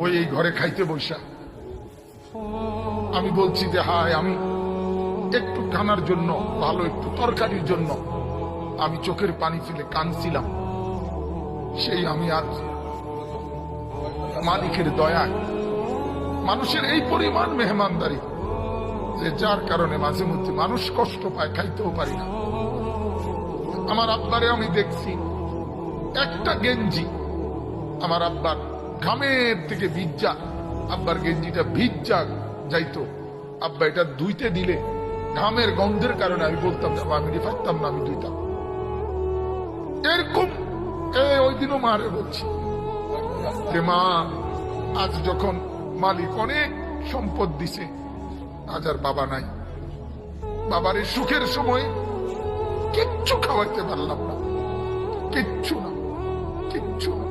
ওই এই ঘরে খাইতে বসা আমি বলছি যে হায়, আমি একটু খানার জন্য, ভালো একটু তরকারির জন্য আমি চোখের পানি ফেলে কাঁদছিলাম। সেই আমি আজ মালিকের দয়ায়, মানুষের এই পরিমাণ মেহমানদারি যে যার কারণে মাঝে মধ্যে মানুষ কষ্ট পায়, খাইতেও পারি না। আমার আব্বারে আমি দেখছি একটা গেঞ্জি আমার আব্বার ঘামের থেকে ভিজা, আব্বার গেঞ্জিটা ভিজা যাইতো, আব্বা এটা ধুইতে দিলে ঘামের গন্ধের কারণে আমি বলতাম যে আমি পারতাম না, আমি ধুইতাম। এরকম ওই দিনও মারে বলছি যে মা, আজ যখন মালিক অনেক সম্পদ দিছে, আজ আর বাবা নাই, বাবার এই সুখের সময় কিচ্ছু খাওয়াইতে পারলাম না, কিচ্ছু না, কিচ্ছু না।